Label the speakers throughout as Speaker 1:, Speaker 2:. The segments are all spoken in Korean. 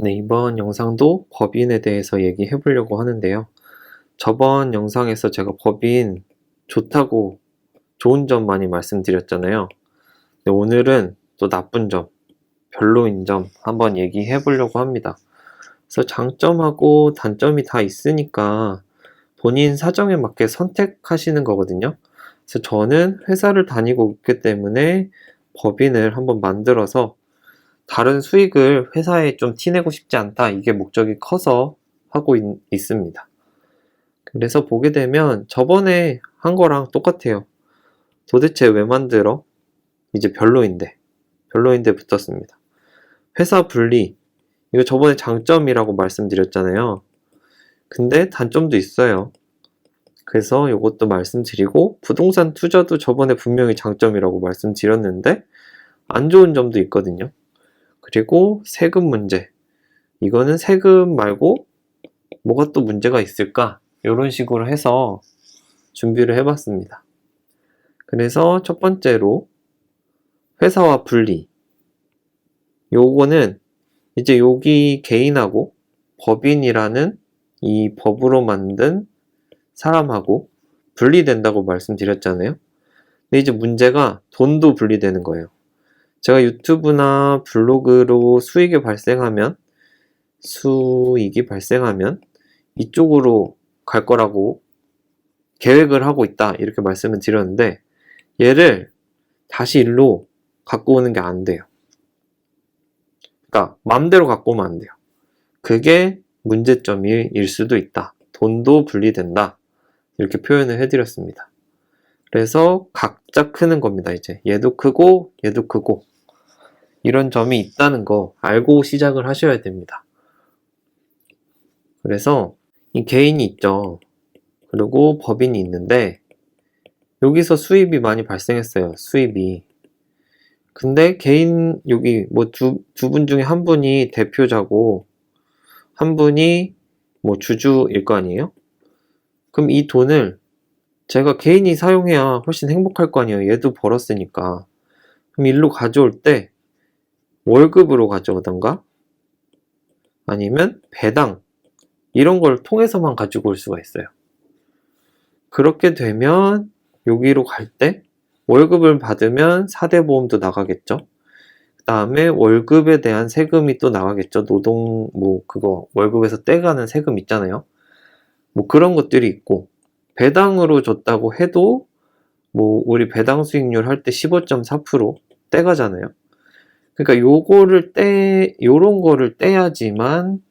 Speaker 1: 네, 이번 영상도 법인에 대해서 얘기해 보려고 하는데요. 저번 영상에서 제가 법인 좋다고 좋은 점 많이 말씀드렸잖아요. 네, 오늘은 또 나쁜 점, 별로인 점 한번 얘기해 보려고 합니다. 그래서 장점하고 단점이 다 있으니까 본인 사정에 맞게 선택하시는 거거든요. 그래서 저는 회사를 다니고 있기 때문에 법인을 한번 만들어서 다른 수익을 회사에 좀 티내고 싶지 않다. 이게 목적이 커서 하고 있습니다. 그래서 보게 되면 저번에 한 거랑 똑같아요. 도대체 왜 만들어? 이제 별로인데 붙었습니다. 회사 분리. 이거 저번에 장점이라고 말씀드렸잖아요. 근데 단점도 있어요. 그래서 이것도 말씀드리고, 부동산 투자도 저번에 분명히 장점이라고 말씀드렸는데 안 좋은 점도 있거든요. 그리고 세금 문제. 이거는 세금 말고 뭐가 또 문제가 있을까? 이런 식으로 해서 준비를 해봤습니다. 그래서 첫 번째로 회사와 분리. 요거는 이제 여기 개인하고 법인이라는 이 법으로 만든 사람하고 분리된다고 말씀드렸잖아요. 근데 이제 문제가 돈도 분리되는 거예요. 제가 유튜브나 블로그로 수익이 발생하면 이쪽으로 갈 거라고 계획을 하고 있다. 이렇게 말씀을 드렸는데 얘를 다시 일로 갖고 오는 게 안 돼요. 그러니까 마음대로 갖고 오면 안 돼요. 그게 문제점일 수도 있다. 돈도 분리된다. 이렇게 표현을 해드렸습니다. 그래서 각자 크는 겁니다. 이제 얘도 크고 얘도 크고 이런 점이 있다는 거 알고 시작을 하셔야 됩니다. 그래서 이 개인이 있죠. 그리고 법인이 있는데 여기서 수입이 많이 발생했어요. 수입이. 근데 개인 여기 뭐 두 분 중에 한 분이 대표자고 한 분이 뭐 주주일 거 아니에요? 그럼 이 돈을 제가 개인이 사용해야 훨씬 행복할 거 아니에요. 얘도 벌었으니까. 그럼 일로 가져올 때 월급으로 가져오던가 아니면 배당 이런 걸 통해서만 가지고 올 수가 있어요. 그렇게 되면 여기로 갈 때 월급을 받으면 4대 보험도 나가겠죠. 그 다음에 월급에 대한 세금이 또 나가겠죠. 노동 그거 월급에서 떼가는 세금 있잖아요. 뭐 그런 것들이 있고 배당으로 줬다고 해도 뭐 우리 배당 수익률 할 때 15.4% 떼가잖아요. 그러니까 요런 거를 떼야지만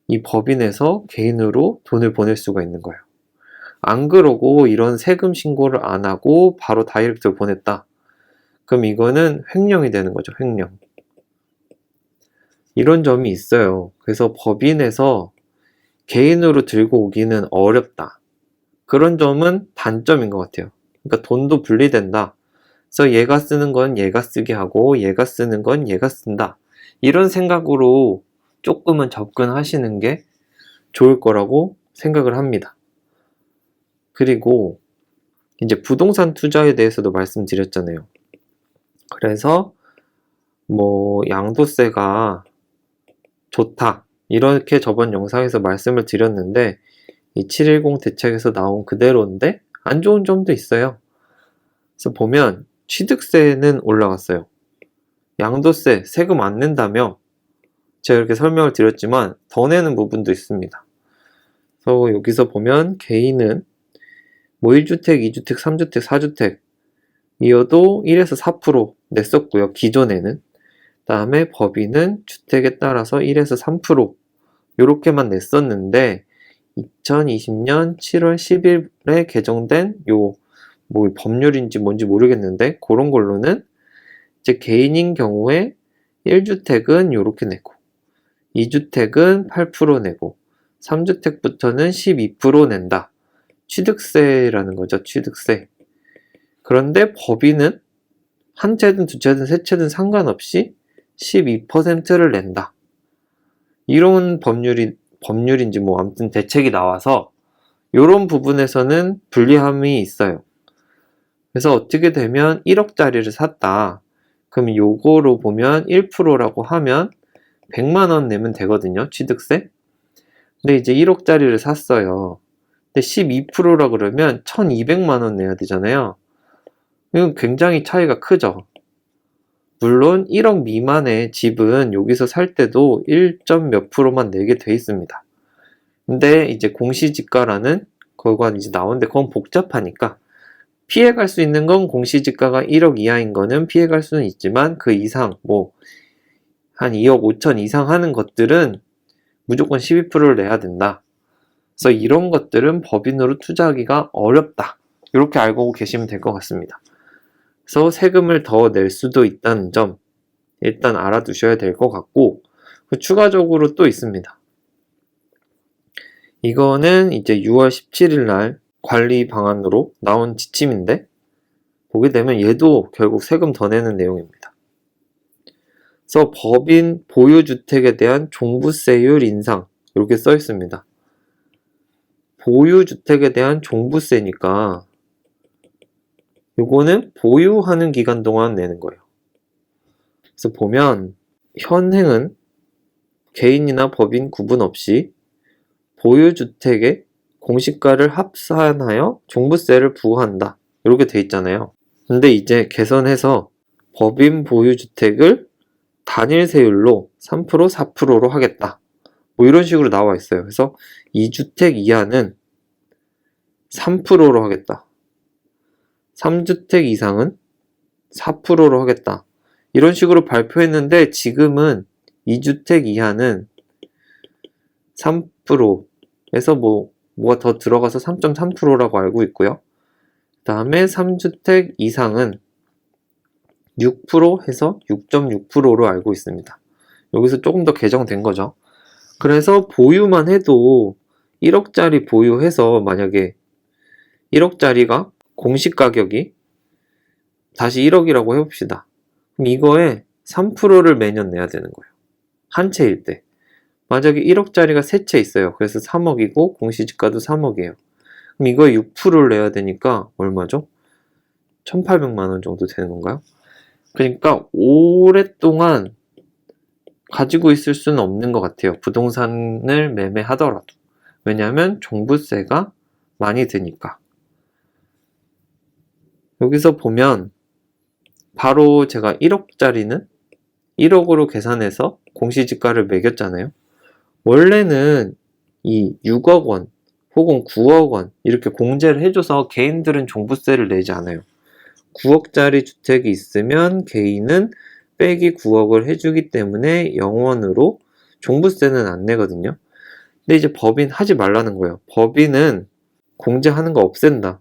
Speaker 1: 이 법인에서 개인으로 돈을 보낼 수가 있는 거예요. 안 그러고 이런 세금 신고를 안 하고 바로 다이렉트로 보냈다. 그럼 이거는 횡령이 되는 거죠. 횡령. 이런 점이 있어요. 그래서 법인에서 개인으로 들고 오기는 어렵다. 그런 점은 단점인 것 같아요. 그러니까 돈도 분리된다. 그래서 얘가 쓰는 건 얘가 쓰게 하고 얘가 쓰는 건 얘가 쓴다. 이런 생각으로 조금은 접근하시는 게 좋을 거라고 생각을 합니다. 그리고 이제 부동산 투자에 대해서도 말씀드렸잖아요. 그래서 뭐 양도세가 좋다. 이렇게 저번 영상에서 말씀을 드렸는데 이 710 대책에서 나온 그대로인데 안 좋은 점도 있어요. 그래서 보면 취득세는 올라갔어요. 양도세, 세금 안 낸다며 제가 이렇게 설명을 드렸지만 더 내는 부분도 있습니다. 그래서 여기서 보면 개인은 뭐 1주택, 2주택, 3주택, 4주택 이어도 1에서 4% 냈었고요. 기존에는. 다음에 법인은 주택에 따라서 1에서 3% 이렇게만 냈었는데 2020년 7월 10일에 개정된 뭐 법률인지 뭔지 모르겠는데 그런 걸로는 이제 개인인 경우에 1주택은 이렇게 내고 2주택은 8% 내고 3주택부터는 12% 낸다. 취득세라는 거죠. 취득세. 그런데 법인은 한 채든 두 채든 세 채든 상관없이 12%를 낸다. 이런 법률인지 뭐 아무튼 대책이 나와서 이런 부분에서는 불리함이 있어요. 그래서 어떻게 되면 1억짜리를 샀다. 그럼 요거로 보면 1%라고 하면 100만 원 내면 되거든요, 취득세. 근데 이제 1억짜리를 샀어요. 근데 12%라 그러면 1200만 원 내야 되잖아요. 이건 굉장히 차이가 크죠. 물론 1억 미만의 집은 여기서 살 때도 1점 몇 프로만 내게 돼 있습니다. 근데 이제 공시지가라는 거가 이제 나오는데 그건 복잡하니까 피해갈 수 있는 건 공시지가가 1억 이하인 거는 피해갈 수는 있지만 그 이상 뭐 한 2억 5천 이상 하는 것들은 무조건 12%를 내야 된다. 그래서 이런 것들은 법인으로 투자하기가 어렵다. 이렇게 알고 계시면 될 것 같습니다. 그래서 세금을 더 낼 수도 있다는 점 일단 알아두셔야 될 것 같고, 추가적으로 또 있습니다. 이거는 이제 6월 17일 날 관리 방안으로 나온 지침인데, 보게 되면 얘도 결국 세금 더 내는 내용입니다. 그래서 법인 보유주택에 대한 종부세율 인상, 이렇게 써 있습니다. 보유주택에 대한 종부세니까 요거는 보유하는 기간 동안 내는 거예요. 그래서 보면 현행은 개인이나 법인 구분 없이 보유주택에 공시가를 합산하여 종부세를 부과한다. 이렇게 돼 있잖아요. 근데 이제 개선해서 법인 보유주택을 단일세율로 3%, 4%로 하겠다. 뭐 이런 식으로 나와 있어요. 그래서 2주택 이하는 3%로 하겠다. 3주택 이상은 4%로 하겠다. 이런 식으로 발표했는데 지금은 2주택 이하는 3%에서 뭐가 더 들어가서 3.3%라고 알고 있고요. 그 다음에 3주택 이상은 6% 해서 6.6%로 알고 있습니다. 여기서 조금 더 개정된 거죠. 그래서 보유만 해도 1억짜리 보유해서 만약에 1억짜리가 공시 가격이 다시 1억이라고 해봅시다. 그럼 이거에 3%를 매년 내야 되는 거예요. 한 채일 때. 만약에 1억짜리가 세 채 있어요. 그래서 3억이고 공시지가도 3억이에요. 그럼 이거에 6%를 내야 되니까 얼마죠? 1,800만 원 정도 되는 건가요? 그러니까 오랫동안 가지고 있을 수는 없는 것 같아요. 부동산을 매매하더라도. 왜냐하면 종부세가 많이 드니까. 여기서 보면 바로 제가 1억짜리는 1억으로 계산해서 공시지가를 매겼잖아요. 원래는 이 6억 원 혹은 9억 원 이렇게 공제를 해줘서 개인들은 종부세를 내지 않아요. 9억짜리 주택이 있으면 개인은 빼기 9억을 해주기 때문에 영원으로 종부세는 안 내거든요. 근데 이제 법인 하지 말라는 거예요. 법인은 공제하는 거 없앤다.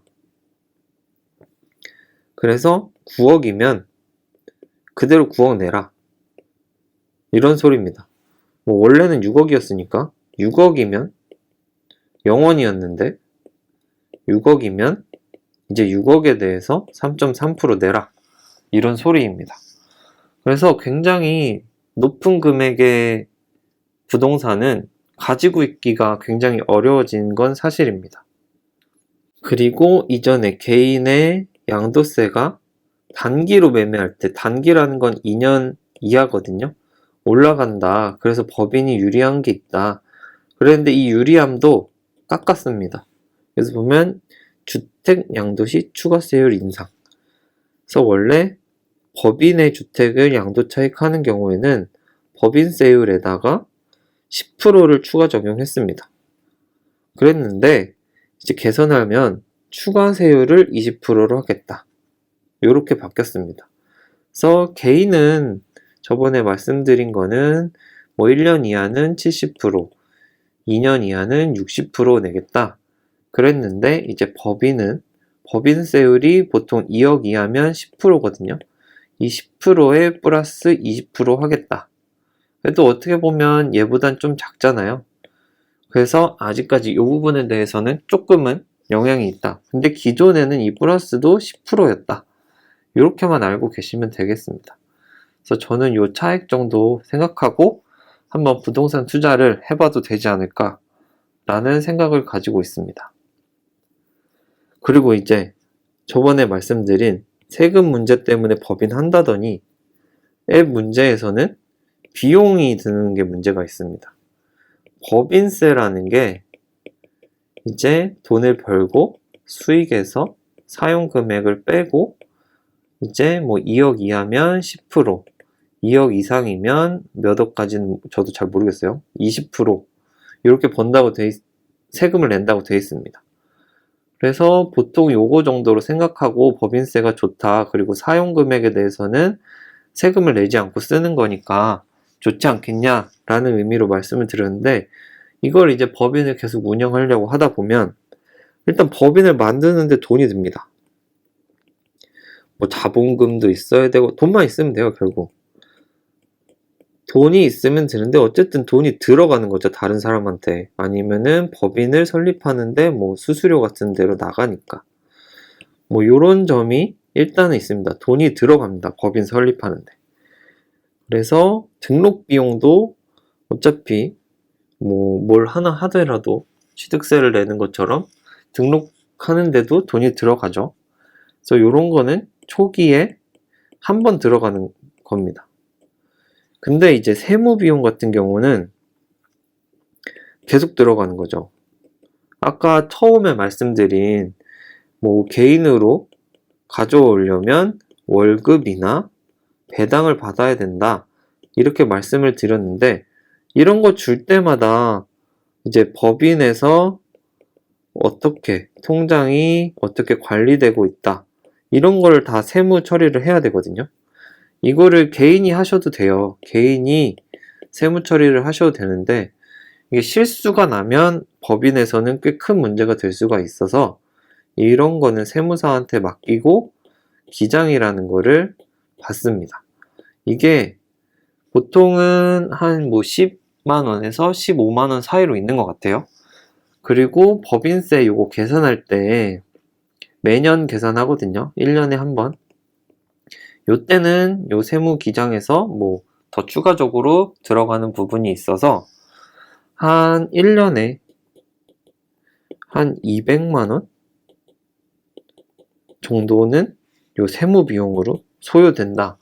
Speaker 1: 그래서 9억이면 그대로 9억 내라. 이런 소리입니다. 뭐 원래는 6억이었으니까 6억이면 0원이었는데 6억이면 이제 6억에 대해서 3.3% 내라. 이런 소리입니다. 그래서 굉장히 높은 금액의 부동산은 가지고 있기가 굉장히 어려워진 건 사실입니다. 그리고 이전에 개인의 양도세가 단기로 매매할 때, 단기라는 건 2년 이하거든요. 올라간다. 그래서 법인이 유리한 게 있다. 그랬는데 이 유리함도 깎았습니다. 그래서 보면 주택 양도시 추가세율 인상. 그래서 원래 법인의 주택을 양도차익하는 경우에는 법인세율에다가 10%를 추가 적용했습니다. 그랬는데 이제 개선하면 추가세율을 20%로 하겠다. 이렇게 바뀌었습니다. 그래서 개인은 저번에 말씀드린 거는 뭐 1년 이하는 70%, 2년 이하는 60% 내겠다. 그랬는데 이제 법인은 법인세율이 보통 2억 이하면 10%거든요. 이 10%에 플러스 20% 하겠다. 그래도 어떻게 보면 얘보단 좀 작잖아요. 그래서 아직까지 이 부분에 대해서는 조금은 영향이 있다. 근데 기존에는 이 플러스도 10%였다. 이렇게만 알고 계시면 되겠습니다. 그래서 저는 이 차액 정도 생각하고 한번 부동산 투자를 해봐도 되지 않을까 라는 생각을 가지고 있습니다. 그리고 이제 저번에 말씀드린 세금 문제 때문에 법인 한다더니 앱 문제에서는 비용이 드는 게 문제가 있습니다. 법인세라는 게 이제 돈을 벌고 수익에서 사용 금액을 빼고 이제 뭐 2억 이하면 10%, 2억 이상이면 몇 억까지는 저도 잘 모르겠어요. 20% 이렇게 번다고 세금을 낸다고 돼 있습니다. 그래서 보통 요거 정도로 생각하고 법인세가 좋다. 그리고 사용 금액에 대해서는 세금을 내지 않고 쓰는 거니까 좋지 않겠냐라는 의미로 말씀을 드렸는데, 이걸 이제 법인을 계속 운영하려고 하다 보면 일단 법인을 만드는데 돈이 듭니다. 뭐 자본금도 있어야 되고 돈만 있으면 돼요. 결국 돈이 있으면 되는데 어쨌든 돈이 들어가는 거죠. 다른 사람한테. 아니면은 법인을 설립하는데 뭐 수수료 같은 데로 나가니까. 뭐 요런 점이 일단은 있습니다. 돈이 들어갑니다. 법인 설립하는데. 그래서 등록 비용도 어차피 뭐 뭘 하나 하더라도 취득세를 내는 것처럼 등록하는데도 돈이 들어가죠. 그래서 요런 거는 초기에 한 번 들어가는 겁니다. 근데 이제 세무 비용 같은 경우는 계속 들어가는 거죠. 아까 처음에 말씀드린 뭐 개인으로 가져오려면 월급이나 배당을 받아야 된다. 이렇게 말씀을 드렸는데, 이런 거 줄 때마다 이제 법인에서 어떻게 통장이 어떻게 관리되고 있다. 이런 걸 다 세무 처리를 해야 되거든요. 이거를 개인이 하셔도 돼요. 개인이 세무 처리를 하셔도 되는데, 이게 실수가 나면 법인에서는 꽤 큰 문제가 될 수가 있어서 이런 거는 세무사한테 맡기고 기장이라는 거를 받습니다. 이게 보통은 한 뭐 10만 원에서 15만 원 사이로 있는 것 같아요. 그리고 법인세 요거 계산할 때 매년 계산하거든요. 1년에 한 번. 요때는 요 세무 기장에서 뭐 더 추가적으로 들어가는 부분이 있어서 한 1년에 한 200만 원 정도는 요 세무 비용으로 소요된다.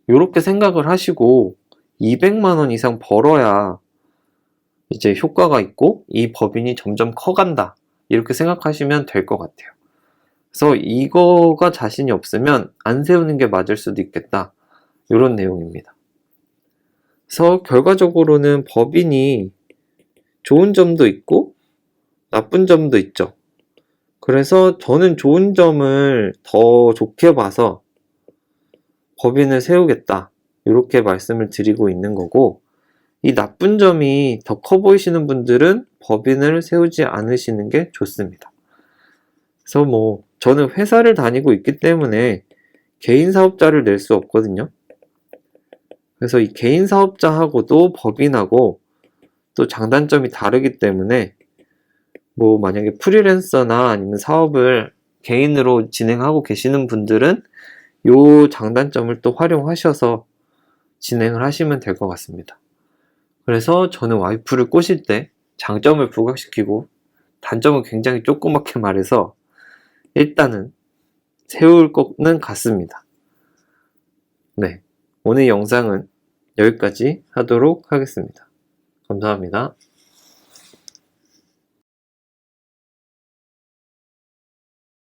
Speaker 1: 요렇게 생각을 하시고 200만 원 이상 벌어야 이제 효과가 있고 이 법인이 점점 커간다. 이렇게 생각하시면 될 것 같아요. 그래서 이거가 자신이 없으면 안 세우는 게 맞을 수도 있겠다. 이런 내용입니다. 그래서 결과적으로는 법인이 좋은 점도 있고 나쁜 점도 있죠. 그래서 저는 좋은 점을 더 좋게 봐서 법인을 세우겠다. 이렇게 말씀을 드리고 있는 거고, 이 나쁜 점이 더 커 보이시는 분들은 법인을 세우지 않으시는 게 좋습니다. 그래서 뭐 저는 회사를 다니고 있기 때문에 개인 사업자를 낼 수 없거든요. 그래서 이 개인 사업자하고도 법인하고 또 장단점이 다르기 때문에 뭐 만약에 프리랜서나 아니면 사업을 개인으로 진행하고 계시는 분들은 요 장단점을 또 활용하셔서 진행을 하시면 될 것 같습니다. 그래서 저는 와이프를 꼬실 때 장점을 부각시키고 단점은 굉장히 조그맣게 말해서 일단은 세울 거는 같습니다. 네, 오늘 영상은 여기까지 하도록 하겠습니다. 감사합니다.